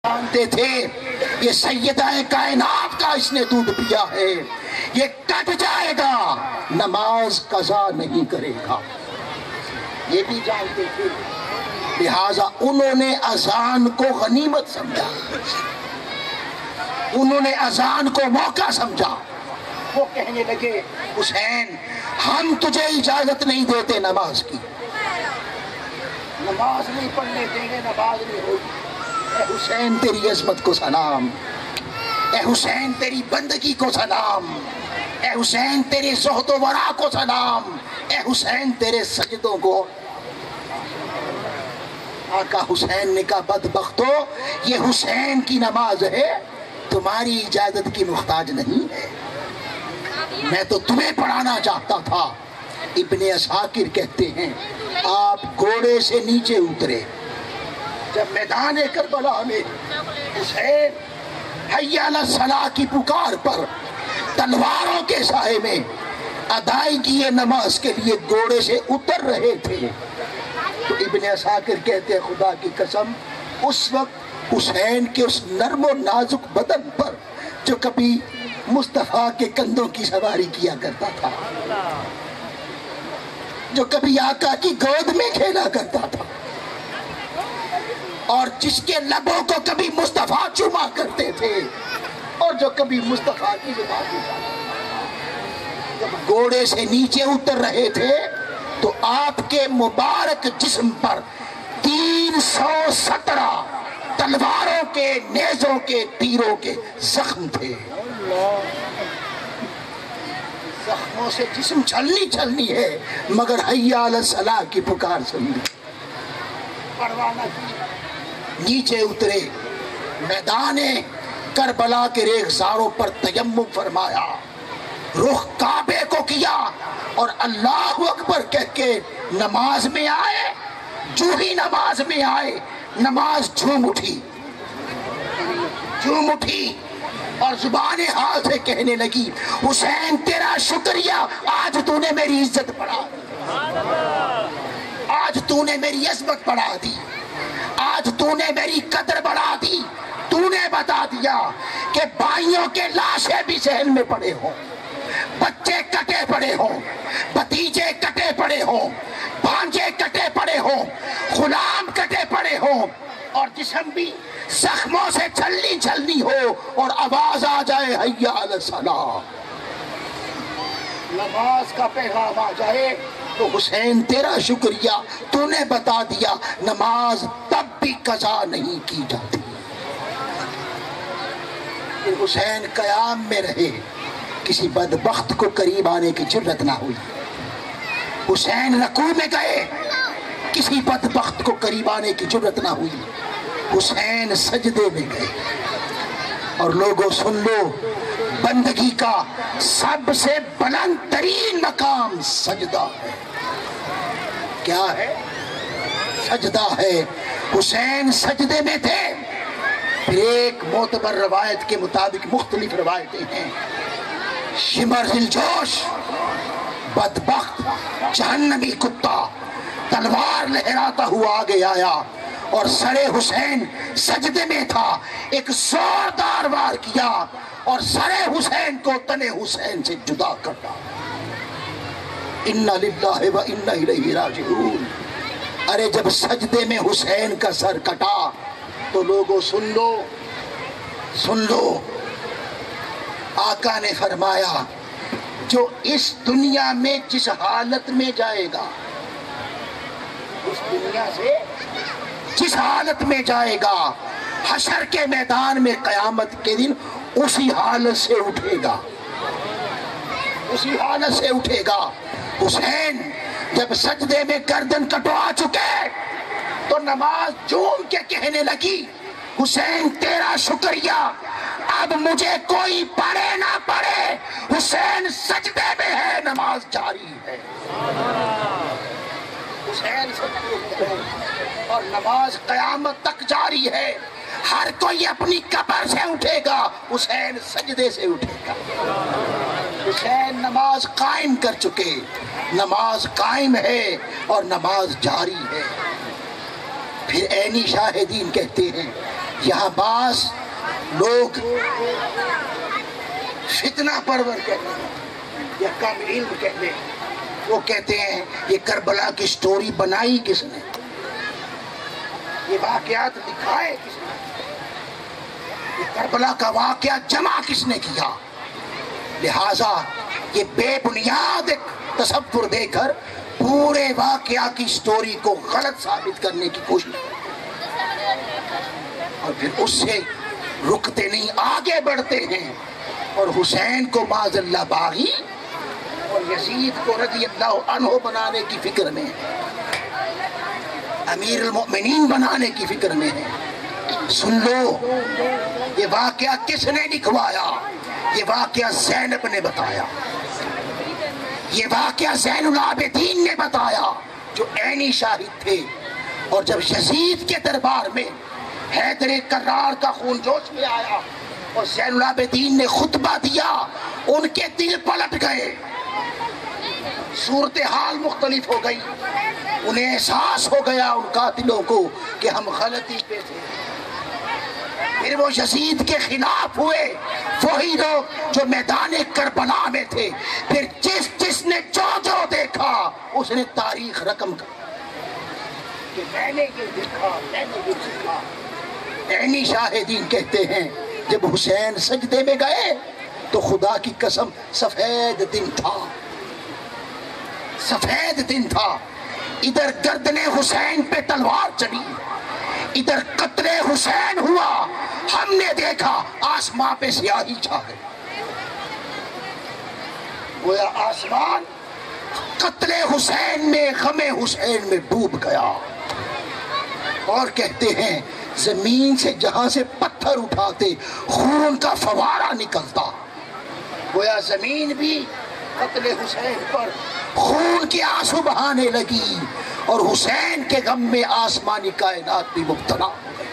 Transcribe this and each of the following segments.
جانتے تھے یہ سیدہ کائنات کا اس نے دودھ پیا ہے، یہ کٹ جائے گا، نماز قضا نہیں کرے گا، یہ بھی جانتے تھے۔ لہٰذا انہوں نے اذان کو غنیمت سمجھا، انہوں نے اذان کو موقع سمجھا۔ وہ کہنے لگے حسین ہم تجھے اجازت نہیں دیتے نماز کی، نماز نہیں پڑھنے دیں گے، نماز نہیں ہوگی۔ اے حسین تیری عظمت کو سلام، اے حسین تیری بندگی کو سلام، اے حسین تیرے زہد و ورع کو سلام، اے حسین تیرے سجدوں کو۔ آقا حسین نے کہا بدبختو یہ حسین کی نماز ہے، تمہاری اجازت کی محتاج نہیں ہے، میں تو تمہیں پڑھانا چاہتا تھا۔ ابن عساکر کہتے ہیں آپ گھوڑے سے نیچے اترے جب میدان کربلا میں حسین حی علی الصلاۃ کی پکار پر تلواروں کے سائے میں ادائیگی نماز کے لیے گھوڑے سے اتر رہے تھے، تو ابن عساکر کہتے ہیں خدا کی قسم اس وقت حسین کے اس نرم و نازک بدن پر جو کبھی مصطفیٰ کے کندھوں کی سواری کیا کرتا تھا، جو کبھی آقا کی گود میں کھیلا کرتا تھا، اور جس کے لبوں کو کبھی مصطفیٰ چوما کرتے تھے، اور جو کبھی مصطفیٰ کی زبان اٹھاتا تھا، جب گھوڑے سے نیچے اتر رہے تھے تو آپ کے مبارک جسم پر 317 تلواروں کے، نیزوں کے، تیروں کے زخم تھے۔ زخموں سے جسم چھلنی ہے، مگر حی علی الصلاۃ کی پکار سنی، پرواہ نہ کی، نیچے اترے، میدان کربلا کے ریگزاروں پر تیمم فرمایا، رخ کعبے کو کیا، اور اللہ اکبر کہہ کے نماز میں آئے۔ جو ہی نماز میں آئے نماز جھوم اٹھی اور زبان حال سے کہنے لگی حسین تیرا شکریہ، آج تو نے میری عزت بڑھا دی، آج تو نے میری عظمت بڑھا دی، آج تو نے میری قدر بڑھا دی، تو نے بتا دیا کہ بھائیوں کے لاشیں بھی ذہن میں پڑے ہوں، بچے کٹے پڑے ہوں، بھتیجے کٹے پڑے ہوں، بھانجے کٹے پڑے ہوں، غلام کٹے پڑے ہوں، اور جسم بھی زخموں سے چھلنی ہو، اور آواز آ جائے حی علی الصلاۃ، نماز کا پیغام آ جائے تو حسین تیرا شکریہ، تو نے بتا دیا نماز تب بھی قضا نہیں کی جاتی۔ حسین قیام میں رہے، کسی بدبخت کو قریب آنے کی جرت نہ ہوئی۔ حسین رکوع میں گئے، کسی بدبخت کو قریب آنے کی جرت نہ ہوئی۔ حسین سجدے میں گئے، اور لوگوں سن لو بندگی کا سب سے بلند ترین مقام سجدہ ہے۔ کیا ہے؟ سجدہ ہے۔ حسین سجدے میں تھے۔ پھر ایک معتبر روایت کے مطابق مختلف روایتیں ہیں، شمر ذی الجوش بدبخت جہنمی کتا تلوار لہراتا ہوا آگے آیا، اور سر حسین سجدے میں تھا، ایک زوردار وار کیا اور سر حسین کو تن حسین سے جدا کر ڈالا۔ انا للہ و انا الیہ راجعون۔ ارے جب سجدے میں حسین کا سر کٹا تو لوگوں سن لو، آقا نے فرمایا جو اس دنیا میں جس حالت میں جائے گا، اس دنیا سے جس حالت میں جائے گا، حشر کے میدان میں قیامت کے دن اسی حالت سے اٹھے گا، اسی حالت سے اٹھے گا۔ حسین جب سجدے میں گردن کٹوا چکے تو نماز جھوم کے کہنے لگی حسین تیرا شکریہ، اب مجھے کوئی پڑھے نہ پڑھے، حسین سجدے میں ہے، نماز جاری ہے۔ حسین سجدے میں ہے اور نماز قیامت تک جاری ہے۔ ہر کوئی اپنی قبر سے اٹھے گا، حسین سجدے سے اٹھے گا۔ حسین نماز قائم کر چکے، نماز قائم ہے اور نماز جاری ہے۔ پھر عینی شاہدین کہتے ہیں یہاں بعض لوگ فتنہ پرور کہتے ہیں یا کم علم کہتے ہیں، وہ کہتے ہیں یہ کربلا کی سٹوری بنائی کس نے، یہ واقعات دکھائے کس نے، یہ کربلا کا واقعہ جمع کس نے کیا. لہٰذا یہ بے بنیاد ایک تصور دے کر پورے واقعہ کی سٹوری کو غلط ثابت کرنے کی کوشش اور پھر اس سے رکتے نہیں، آگے بڑھتے ہیں اور حسین کو معاذ اللہ باغی اور یزید کو رضی اللہ عنہ بنانے کی فکر میں ہے، امیر المؤمنین بنانے کی فکر میں ہے. سن لو، یہ واقعہ کس نے لکھوایا؟ یہ واقعہ زینب نے بتایا، یہ واقعہ زین العابدین نے بتایا جو عینی شاہد تھے. اور جب یزید کے دربار میں حیدر کرار کا خون جوش میں آیا اور زین العابدین نے خطبہ دیا، ان کے دل پلٹ گئے، صورتحال مختلف ہو گئی، انہیں احساس ہو گیا ان قاتلوں کو کہ ہم غلطی پہ تھے. پھر وہ یزید کے خلاف ہوئے، وہی لوگ جو میدان کربلا میں تھے. پھر جس نے جو دیکھا اس نے تاریخ رقم کر کہ میں نے یہ دیکھا، میں نے یہ دیکھا. عینی شاہدین کہتے ہیں جب حسین سجدے میں گئے تو خدا کی قسم سفید دن تھا، سفید دن تھا. ادھر گردن حسین پہ تلوار چلی، ادھر قتل حسین ہوا. ہم نے دیکھا آسمان پہ سیاہی چھا گئی، گویا آسمان قتل حسین میں، غم حسین میں ڈوب گیا. اور کہتے ہیں زمین سے جہاں سے پتھر اٹھاتے خون کا فوارہ نکلتا، گویا زمین بھی قتل حسین پر خون کے آنسو بہانے لگی اور حسین کے غم میں آسمانی کائنات بھی مبتلا ہو گئی.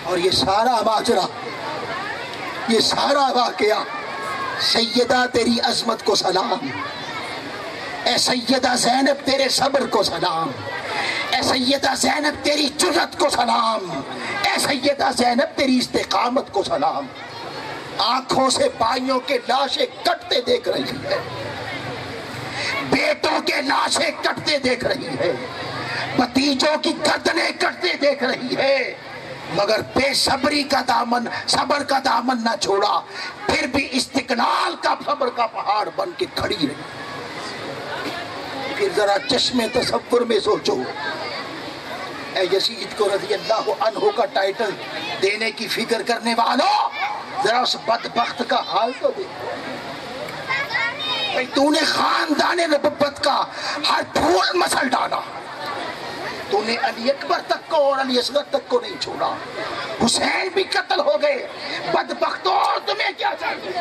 اور یہ سارا ماجرا، یہ سارا واقعہ، سیدہ تیری عظمت کو سلام، اے سیدہ زینب تیرے صبر کو سلام، اے سیدہ زینب تیری جرأت کو سلام، اے سیدہ زینب تیری استقامت کو سلام. آنکھوں سے بھائیوں کے لاشیں کٹتے دیکھ رہی ہے، بیٹوں کے لاشیں کٹتے دیکھ رہی ہے، بھتیجوں کی گردنیں کٹتے دیکھ رہی ہے، مگر بے صبری کا دامن، صبر کا دامن نہ چھوڑا. پھر بھی استقلال کا صبر کا پہاڑ بن کے کھڑی رہی. پھر ذرا چشمے تصور میں سوچو، اے یزید کو رضی اللہ عنہ کا ٹائٹل دینے کی فکر کرنے والوں، ذرا اس بدبخت کا حال تو دیکھو. تو نے خاندان نبوت کا ہر پھول مسل ڈالا، تو نے علی اکبر تک کو اور علی اصغر تک کو نہیں چھوڑا. حسین بھی قتل ہو گئے. بدبختوں، اور تمہیں کیا چاہیے؟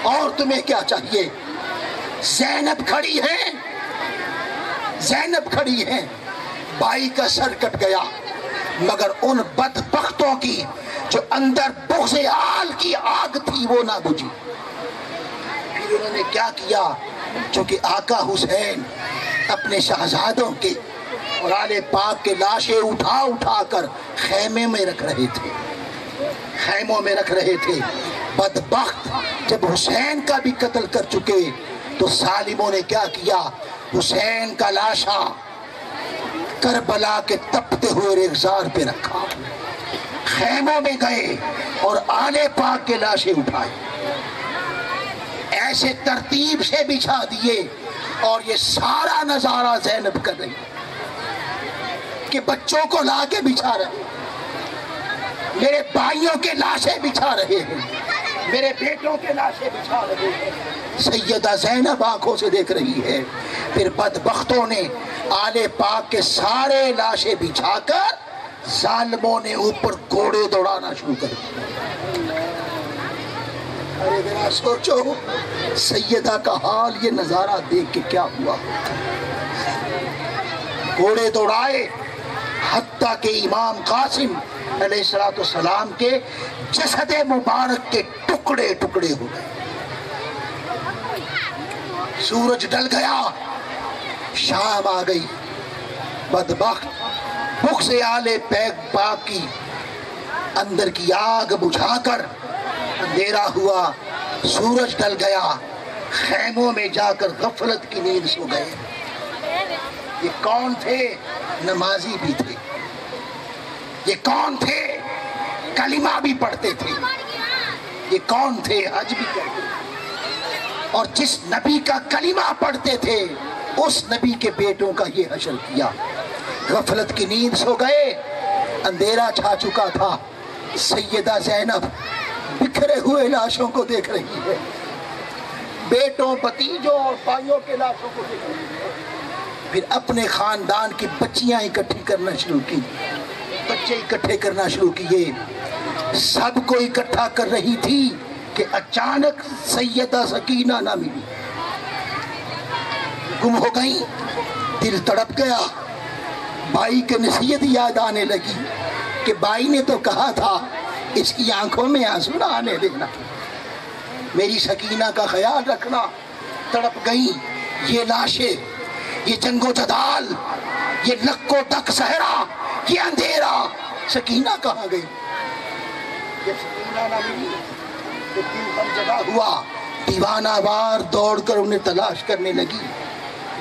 اور تمہیں کیا چاہیے؟ زینب کھڑی ہیں، زینب کھڑی ہیں. بھائی کا سر کٹ گیا، مگر ان بدبختوں کی جو اندر بغض آل کی آگ تھی وہ نہ بجھی. پھر انہوں نے کیا کیا؟ چونکہ آقا حسین اپنے شہزادوں کے اور آل پاک کے لاشیں اٹھا اٹھا کر خیمے میں رکھ رہے تھے، خیموں میں رکھ رہے تھے. بدبخت جب حسین کا بھی قتل کر چکے تو ظالموں نے کیا کیا؟ حسین کا لاشا کربلا کے تپتے ہوئے ریگزار پہ رکھا، خیموں میں گئے اور آل پاک کے لاشیں اٹھائے، ایسے ترتیب سے بچھا دیے. اور یہ سارا نظارہ زینب کر رہی کہ بچوں کو لا کے بچھا رہے، میرے بھائیوں کے لاشیں بچھا رہے ہیں، میرے بیٹوں کے لاشیں بچھا رہے ہیں. سیدہ زینب آنکھوں سے دیکھ رہی ہے. پھر بدبختوں نے آل پاک کے سارے لاشیں بچھا کر ظالموں نے اوپر گھوڑے دوڑانا شروع کر دیا. ارے ذرا سوچو سیدہ کا حال، یہ نظارہ دیکھ کے کیا ہوا. گھوڑے دوڑائے حتیٰ کہ امام قاسم علیہ السلام کے جسد مبارک کے ٹکڑے ٹکڑے ہو گئے. سورج ڈل گیا، شام آ گئی. بدبخت بغض آل پاک کی اندر کی آگ بجھا کر اندھیرا ہوا، سورج ڈل گیا، خیموں میں جا کر غفلت کی نیند سو گئے۔ یہ کون تھے؟ نمازی بھی تھے۔ یہ کون تھے؟ کلمہ بھی پڑھتے تھے۔ یہ کون تھے؟ حج بھی کرتے تھے۔ اور جس نبی کا کلمہ پڑھتے تھے اس نبی کے بیٹوں کا یہ حشر کیا۔ غفلت کی نیند سو گئے، اندھیرا چھا چکا تھا۔ سیدہ زینب بکھرے ہوئے لاشوں کو دیکھ رہی ہے، بیٹوں، بھتیجوں اور بھائیوں کے لاشوں کو دیکھ رہی ہے۔ پھر اپنے خاندان کی بچیاں اکٹھی کرنا شروع کی، بچے اکٹھے کرنا شروع کیے۔ سب کو اکٹھا کر رہی تھی کہ اچانک سیدہ سکینہ نہ ملی، گم ہو گئی۔ دل تڑپ گیا، بھائی کی نصیحت یاد آنے لگی کہ بھائی نے تو کہا تھا اس کی آنکھوں میں آنسو نہ آنے دینا، میری سکینہ کا خیال رکھنا۔ تڑپ گئی۔ یہ لاشیں، یہ جنگ و جدال، یہ لک و ڈک صحرا، یہ اندھیرا، سکینہ کہاں گئی؟ جب سکینہ نہ ملی تو دل غم زدہ ہوا، دیوانہ وار دوڑ کر انہیں تلاش کرنے لگی۔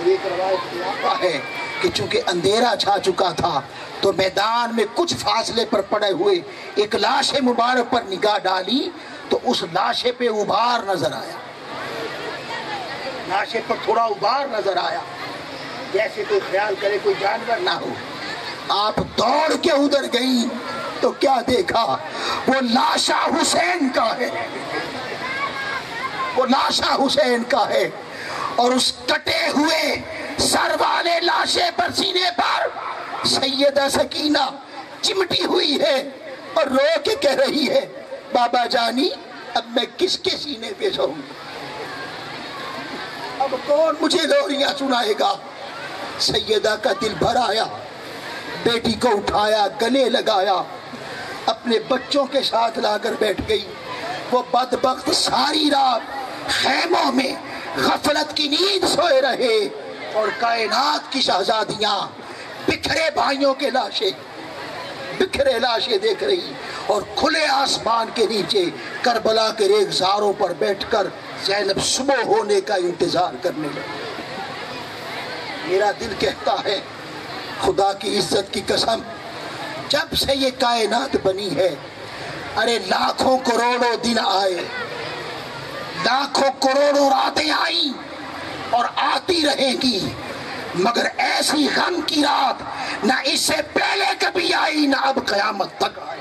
ایک روایت میں آتا ہے کہ چونکہ اندھیرا چھا چکا تھا تو میدان میں کچھ فاصلے پر پڑے ہوئے ایک لاش مبارک پر نگاہ ڈالی تو اس لاش پہ ابھار نظر آیا، لاش پر تھوڑا ابھار نظر آیا، جیسے کوئی خیال کرے کوئی جانور نہ ہو۔ آپ دوڑ کے ادھر گئی تو کیا دیکھا؟ وہ لاشا حسین کا ہے، وہ لاشا حسین کا ہے، اور اس کٹے ہوئے سر والے لاشے پر سینے پر سیدہ سکینہ چمٹی ہوئی ہے اور رو کے کہہ رہی ہے، بابا جانی اب میں کس کے سینے پہ سوؤں؟ اب کون مجھے لوریاں سنائے گا؟ سیدہ کا دل بھر آیا، بیٹی کو اٹھایا، گلے لگایا، اپنے بچوں کے ساتھ لا کر بیٹھ گئی۔ وہ بدبخت ساری رات خیموں میں غفلت کی نیند سوئے رہے، اور کائنات کی شہزادیاں بکھرے بھائیوں کے لاشیں، بکھرے لاشیں دیکھ رہی، اور کھلے آسمان کے نیچے کربلا کے ریگزاروں پر بیٹھ کر زینب صبح ہونے کا انتظار کرنے لگی۔ میرا دل کہتا ہے خدا کی عزت کی قسم، جب سے یہ کائنات بنی ہے، ارے لاکھوں کروڑوں دن آئے، لاکھوں کروڑوں راتیں آئیں اور آتی رہیں گی، مگر ایسی غم کی رات نہ اس سے پہلے کبھی آئی نہ اب قیامت تک آئی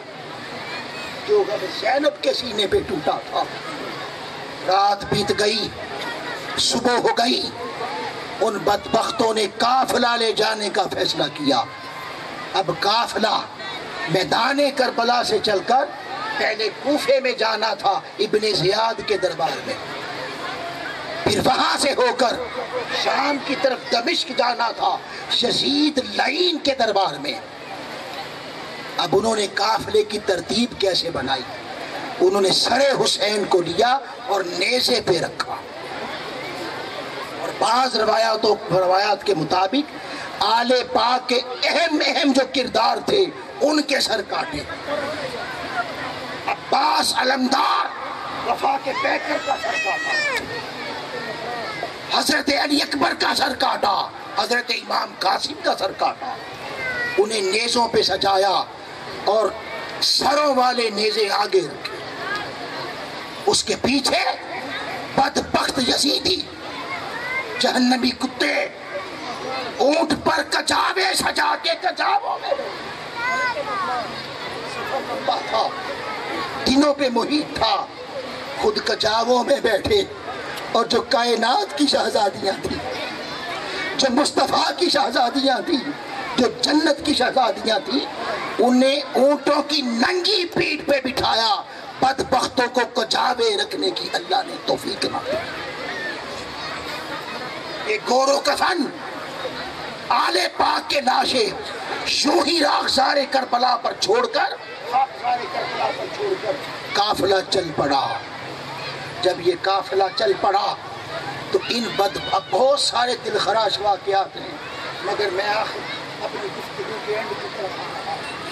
جو غم زینب کے سینے پہ ٹوٹا تھا۔ رات بیت گئی، صبح ہو گئی، ان بدبختوں نے قافلہ لے جانے کا فیصلہ کیا۔ اب قافلہ میدان کربلا سے چل کر پہلے کوفے میں جانا تھا، ابن زیاد کے دربار میں، پھر وہاں سے ہو کر شام کی طرف دمشق جانا تھا، یزید لعین کے دربار میں۔ اب انہوں نے قافلے کی ترتیب کیسے بنائی؟ انہوں نے سر حسین کو لیا اور نیزے پہ رکھا، اور بعض روایات کے مطابق آل پاک کے اہم جو کردار تھے ان کے سر کاٹے۔ عباس علمدار وفا کے پیکر کا سر کاٹا، حضرت علی اکبر کا سر کاٹا، حضرت امام قاسم کا سر کاٹا۔ انہیں نیزوں پہ سجایا اور سروں والے نیزے آگے رکھے، اس کے پیچھے بدبخت یزیدی جہنمی کتے اونٹ پر کچاوے سجا کے کچاووں میں تھا، دنوں پہ محیط تھا، خود کچاووں میں بیٹھے، اور جو کائنات کی شہزادیاں تھیں، جو مصطفیٰ کی شہزادیاں تھیں، جو جنت کی شہزادیاں تھیں، انہیں اونٹوں کی ننگی پیٹھ پہ بٹھایا۔ بدبختوں کو کچاوے رکھنے کی اللہ نے توفیق مانگی۔ یہ گورو کفن آل پاک کے لاشیں یوں ہی راخسار کربلا پر چھوڑ کر قافلہ چل پڑا۔ جب یہ قافلہ چل پڑا تو اب بہت سارے دل خراش واقعات ہیں، مگر میں اپنی گفتگو کے اینڈ کی طرف آ رہا ہے۔